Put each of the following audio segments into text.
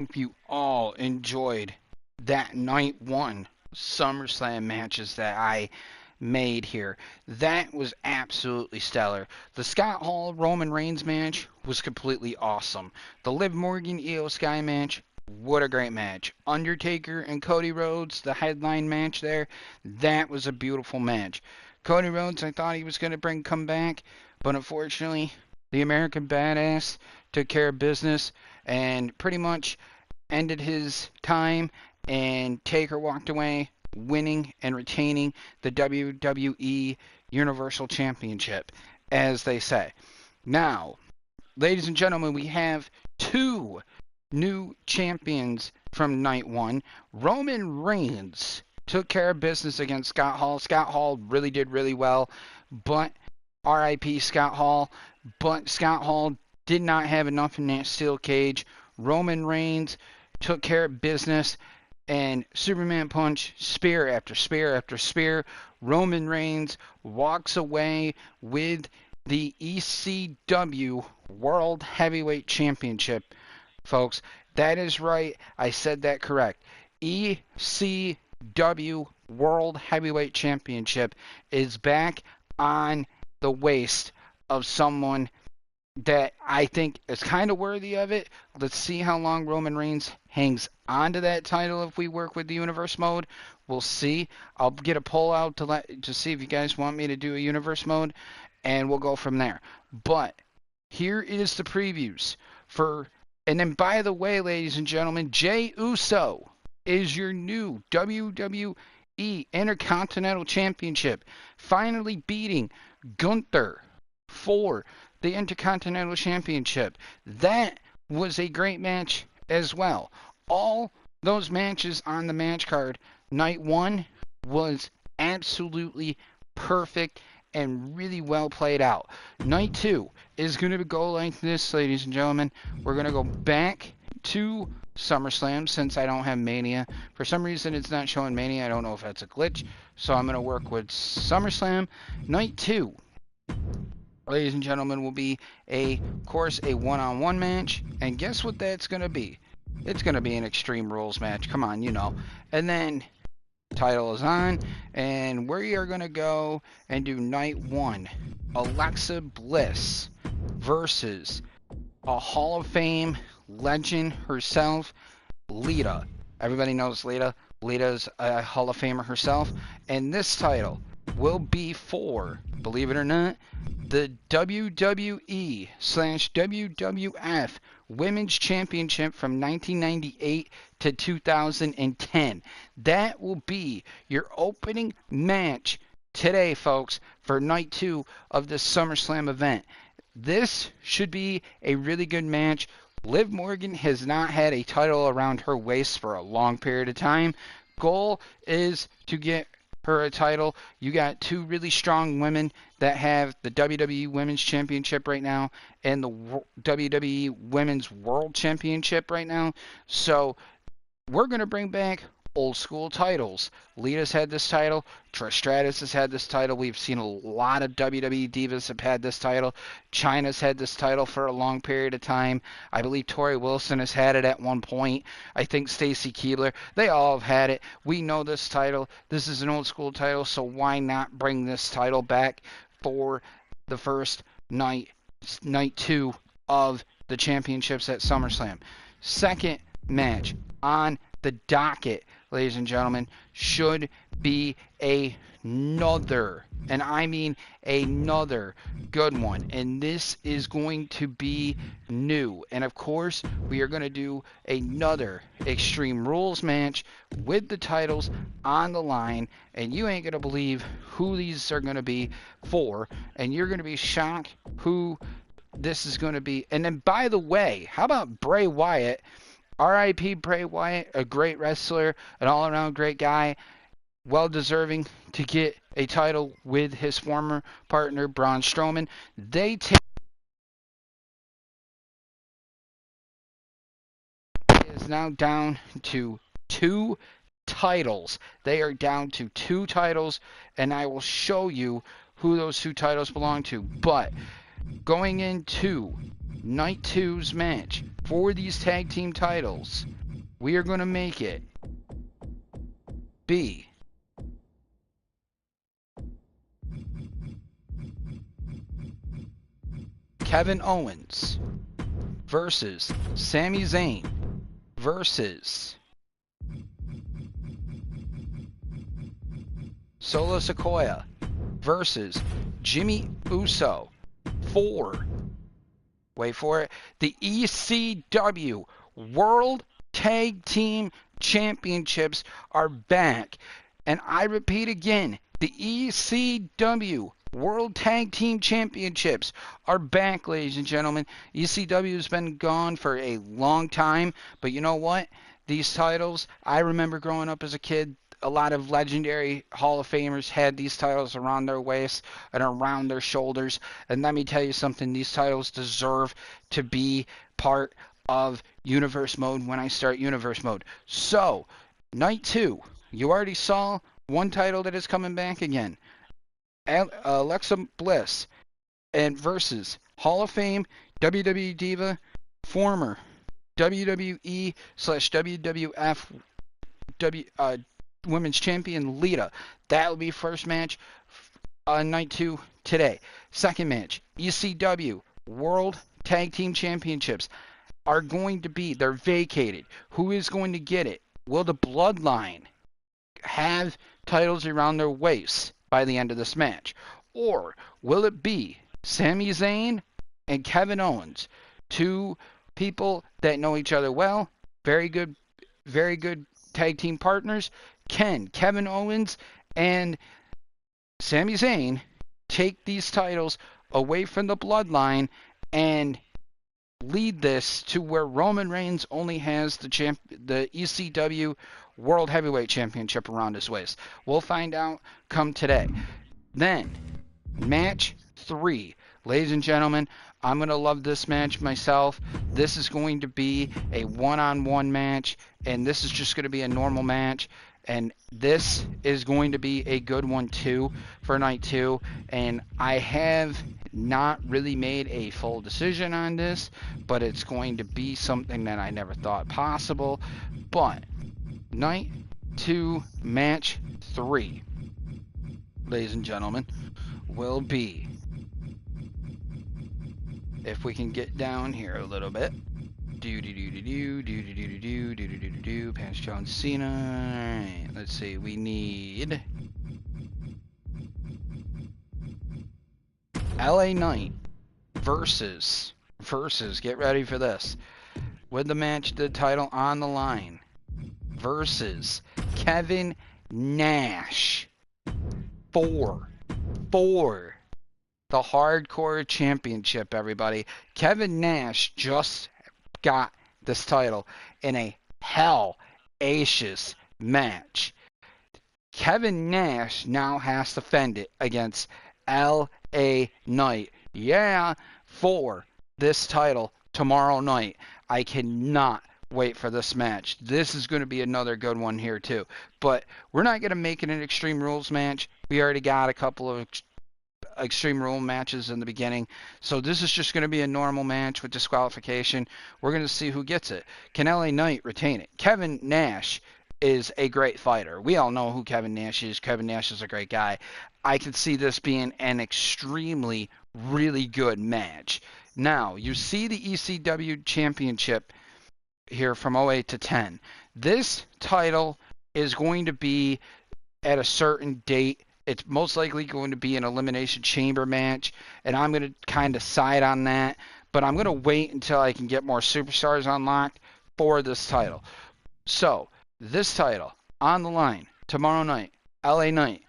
Hope you all enjoyed that night one SummerSlam matches that I made here. That was absolutely stellar. The Scott Hall Roman Reigns match was completely awesome. The Liv Morgan Io Sky match, what a great match. Undertaker and Cody Rhodes, the headline match there, that was a beautiful match. Cody Rhodes, I thought he was going to come back, but unfortunately, the American Badass took care of business and pretty much ended his time, and Taker walked away winning and retaining the WWE Universal Championship, as they say. Now, ladies and gentlemen, we have two new champions from night one. Roman Reigns took care of business against Scott Hall. Scott Hall really did really well, but RIP Scott Hall. But Scott Hall did not have enough in that steel cage. Roman Reigns took care of business, and Superman punch, spear after spear after spear. Roman Reigns walks away with the ECW World Heavyweight Championship, folks. That is right. I said that correct. ECW World Heavyweight Championship is back on the waist of someone that I think is kind of worthy of it. Let's see how long Roman Reigns hangs on to that title if we work with the universe mode. We'll see. I'll get a poll out to see if you guys want me to do a universe mode, and we'll go from there. But here is the previews for. And then, by the way, ladies and gentlemen, Jey Uso is your new WWE Intercontinental Championship, finally beating Gunther for the Intercontinental Championship. That was a great match as well. All those matches on the match card, night one was absolutely perfect and really well played out. Night two is going to go like this, ladies and gentlemen. We're going to go back to SummerSlam since I don't have Mania. For some reason, it's not showing Mania. I don't know if that's a glitch. So I'm going to work with SummerSlam. Night two, ladies and gentlemen, will be of course, a one-on-one match. And guess what that's going to be? It's going to be an Extreme Rules match. Come on, you know. And then title is on, and we are going to go and do night one. Alexa Bliss versus a Hall of Fame legend herself, Lita. Everybody knows Lita. Lita's a Hall of Famer herself. And this title will be for, believe it or not, the WWE/WWF Women's Championship from 1998 to 2010. That will be your opening match today, folks, for night two of this SummerSlam event. This should be a really good match. Liv Morgan has not had a title around her waist for a long period of time. Goal is to get her a title. You got two really strong women that have the WWE Women's Championship right now and the WWE Women's World Championship right now. So we're going to bring back old school titles. Lita's had this title. Trish Stratus has had this title. We've seen a lot of WWE divas have had this title. Chyna's had this title for a long period of time. I believe Tori Wilson has had it at one point. I think Stacy Keibler. They all have had it. We know this title. This is an old school title, so why not bring this title back for the first night two of the championships at SummerSlam. Second match on the docket, ladies and gentlemen, should be another, and I mean another good one. And this is going to be new. And of course, we are going to do another Extreme Rules match with the titles on the line. And you ain't going to believe who these are going to be for. And you're going to be shocked who this is going to be. And then, by the way, how about Bray Wyatt? R.I.P. Bray Wyatt, a great wrestler, an all-around great guy, well-deserving to get a title with his former partner, Braun Strowman. They is now down to two titles. They are down to two titles, and I will show you who those two titles belong to. But going into Night 2's match for these tag team titles, we are going to make it be Kevin Owens versus Sami Zayn versus Solo Sikoa versus Jimmy Uso for, wait for it, the ECW World Tag Team Championships are back. And I repeat again, the ECW World Tag Team Championships are back, ladies and gentlemen. ECW has been gone for a long time, but you know what? These titles, I remember growing up as a kid, a lot of legendary Hall of Famers had these titles around their waist and around their shoulders. And let me tell you something, these titles deserve to be part of Universe Mode when I start Universe Mode. So, Night 2, you already saw one title that is coming back again. Alexa Bliss and versus Hall of Fame WWE Diva, former WWE / WWF Women's Champion Lita. That will be first match, Night 2 today. Second match, ECW World Tag Team Championships are going to be, they're vacated. Who is going to get it? Will the Bloodline have titles around their waists by the end of this match? Or will it be Sami Zayn and Kevin Owens, two people that know each other well, very good tag team partners? Can Kevin Owens and Sami Zayn take these titles away from the Bloodline and lead this to where Roman Reigns only has the ECW World Heavyweight Championship around his waist? We'll find out come today. Then, match 3. Ladies and gentlemen, I'm going to love this match myself. This is going to be a one-on-one match, and this is just going to be a normal match. And this is going to be a good one too for Night 2. And I have not really made a full decision on this, but it's going to be something that I never thought possible. But Night 2 match 3, ladies and gentlemen, will be, if we can get down here a little bit, past John Cena. All right, let's see. We need LA Knight versus. Get ready for this. With the match, the title on the line, versus Kevin Nash for the Hardcore Championship. Everybody, Kevin Nash just got this title in a hellacious match. Kevin Nash now has to defend it against LA Knight. Yeah, for this title tomorrow night. I cannot wait for this match. This is going to be another good one here too. But we're not going to make it an Extreme Rules match. We already got a couple of Extreme Rule matches in the beginning, so this is just going to be a normal match with disqualification. We're going to see who gets it. Can LA Knight retain it? Kevin Nash is a great fighter. We all know who Kevin Nash is. Kevin Nash is a great guy. I could see this being an extremely really good match. Now, you see the ECW Championship here from 08 to 10. This title is going to be at a certain date. It's most likely going to be an Elimination Chamber match, and I'm going to kind of side on that, but I'm going to wait until I can get more superstars unlocked for this title. So, this title on the line tomorrow night, LA Knight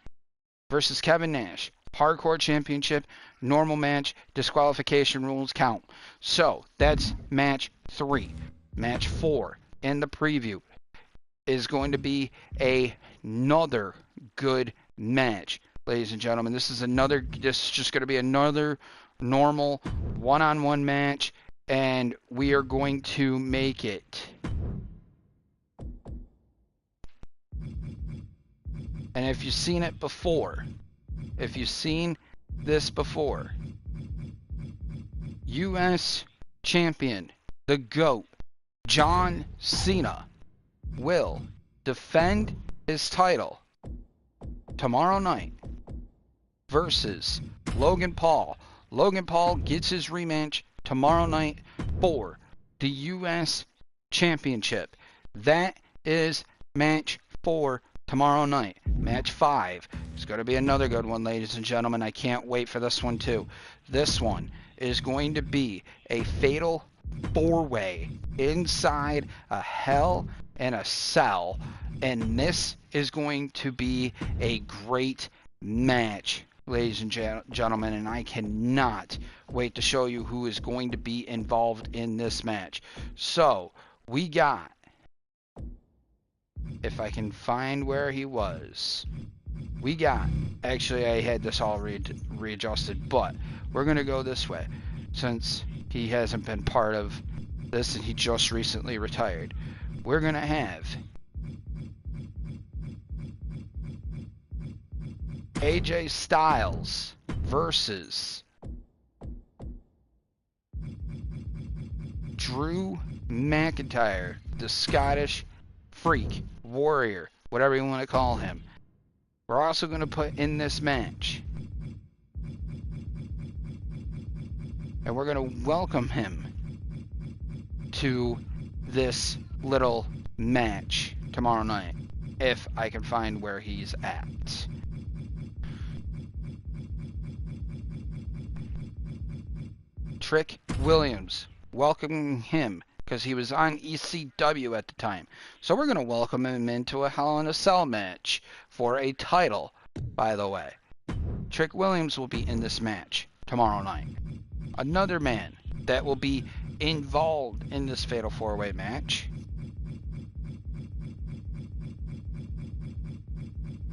versus Kevin Nash, Hardcore Championship, normal match, disqualification rules count. So, that's match 3. Match 4 in the preview is going to be another good match, ladies and gentlemen. This is just going to be another normal one-on-one match, and we are going to make it. And if you've seen it before, if you've seen this before, US champion, the GOAT, John Cena, will defend his title tomorrow night versus Logan Paul. Logan Paul gets his rematch tomorrow night for the U.S. Championship. That is match 4 tomorrow night. Match 5. It's going to be another good one, ladies and gentlemen. I can't wait for this one, too. This one is going to be a fatal 4-way inside a Hell in a Cell. And this is going to be a great match, ladies and gentlemen, and I cannot wait to show you who is going to be involved in this match. So, we got, if I can find where he was, we got, actually I had this all readjusted, but we're going to go this way, since he hasn't been part of this and he just recently retired. We're going to have AJ Styles versus Drew McIntyre, the Scottish Freak, Warrior, whatever you want to call him. We're also going to put in this match, and we're going to welcome him to this little match tomorrow night, if I can find where he's at. Trick Williams, welcoming him because he was on ECW at the time. So we're going to welcome him into a Hell in a Cell match for a title, by the way. Trick Williams will be in this match tomorrow night. Another man that will be involved in this fatal 4-way match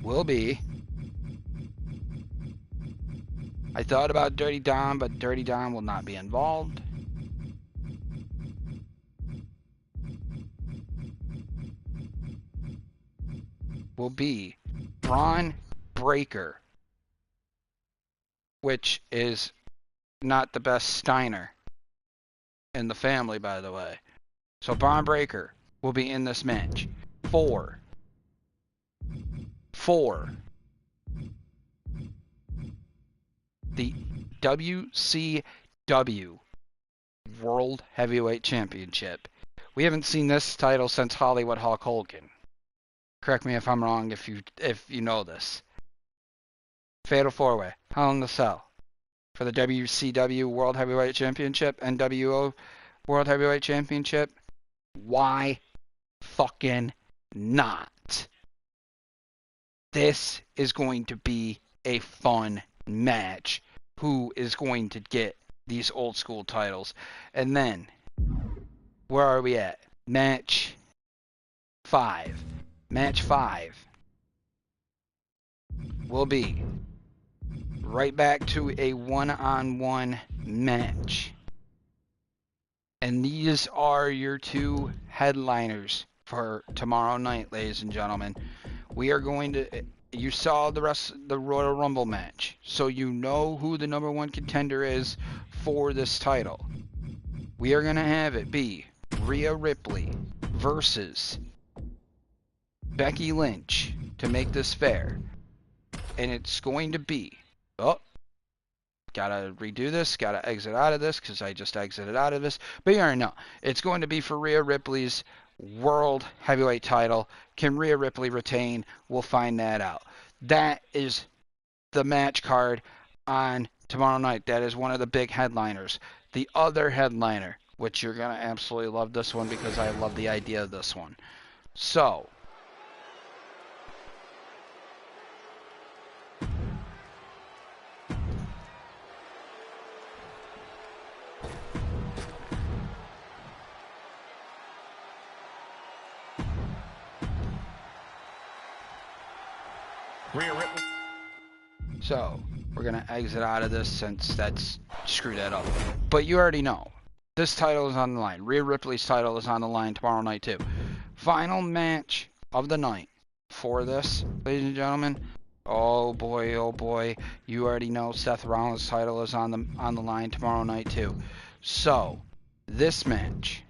will be, I thought about Dirty Dom, but Dirty Dom will not be involved. Will be Braun Breaker, which is not the best Steiner in the family, by the way. So Braun Breaker will be in this match for the WCW World Heavyweight Championship. We haven't seen this title since Hollywood Hulk Hogan. Correct me if I'm wrong if you know this. Fatal 4-way, Hell in a Cell for the WCW World Heavyweight Championship, NWO World Heavyweight Championship. Why fucking not? This is going to be a fun match. Who is going to get these old school titles? And then, where are we at? Match 5. Match 5 will be right back to a one-on-one match. And these are your two headliners for tomorrow night, ladies and gentlemen. We are going to... You saw the rest of the Royal Rumble match, so you know who the number 1 contender is for this title. We are going to have it be Rhea Ripley versus Becky Lynch to make this fair. And it's going to be... Oh, gotta redo this, gotta exit out of this because I just exited out of this. But you already know. It's going to be for Rhea Ripley's World Heavyweight title. Can Rhea Ripley retain? We'll find that out. That is the match card on tomorrow night. That is one of the big headliners. The other headliner, which you're going to absolutely love this one because I love the idea of this one. So, we're going to exit out of this since that's screwed that up. But you already know. This title is on the line. Rhea Ripley's title is on the line tomorrow night too. Final match of the night for this, ladies and gentlemen. Oh boy. You already know Seth Rollins' title is on the line tomorrow night too. So, This match,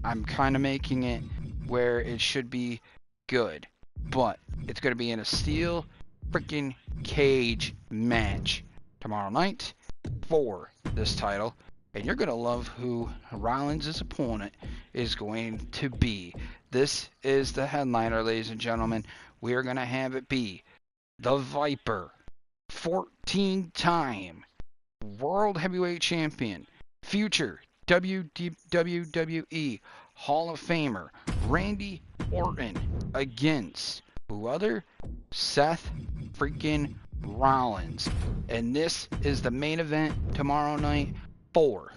I'm kind of making it where it should be good, but it's going to be in a steel freaking cage match tomorrow night for this title. And you're going to love who Rollins' opponent is going to be. This is the headliner, ladies and gentlemen. We are going to have it be the Viper, 14-time World Heavyweight Champion, future WWE Hall of Famer Randy Orton against who other? Seth freaking Rollins. And this is the main event tomorrow night for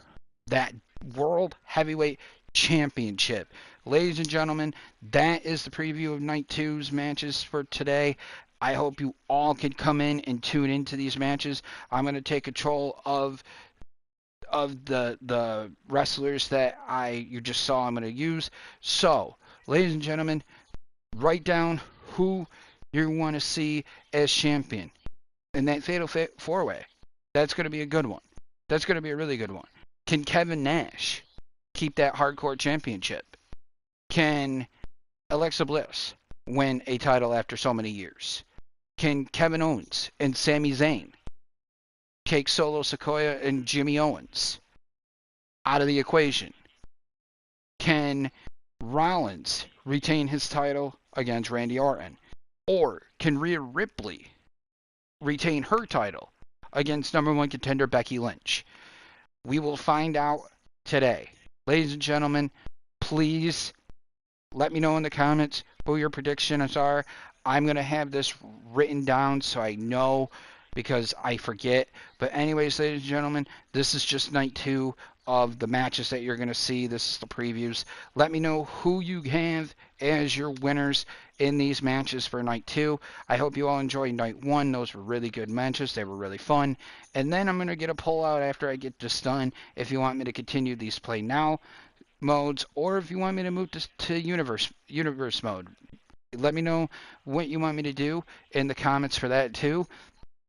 that World Heavyweight Championship. Ladies and gentlemen, that is the preview of Night 2's matches for today. I hope you all can come in and tune into these matches. I'm going to take control of the wrestlers that you just saw I'm going to use. So, ladies and gentlemen, write down who you want to see as champion in that Fatal 4-Way. That's going to be a good one. That's going to be a really good one. Can Kevin Nash keep that hardcore championship? Can Alexa Bliss win a title after so many years? Can Kevin Owens and Sami Zayn take Solo Sikoa and Jimmy Owens out of the equation? Can Rollins retain his title against Randy Orton? Or can Rhea Ripley retain her title against number one contender Becky Lynch? We will find out today. Ladies and gentlemen, please let me know in the comments who your predictions are. I'm going to have this written down so I know because I forget. But anyways, ladies and gentlemen, this is just night 2 of the matches that you're going to see. This is the previews. Let me know who you have as your winners in these matches for night 2. I hope you all enjoyed night 1. Those were really good matches. They were really fun. And then I'm going to get a poll out after I get this done if you want me to continue these play now modes or if you want me to move to universe mode. Let me know what you want me to do in the comments for that too,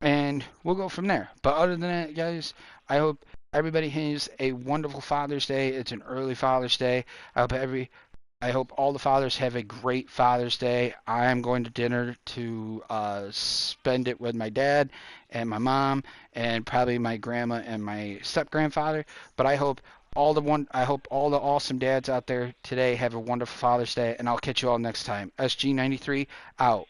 and we'll go from there. But other than that, guys, I hope everybody has a wonderful Father's Day. It's an early Father's Day. I hope all the fathers have a great Father's Day. I am going to dinner to spend it with my dad and my mom and probably my grandma and my step-grandfather. But I hope all the awesome dads out there today have a wonderful Father's Day, and I'll catch you all next time. SG93 out.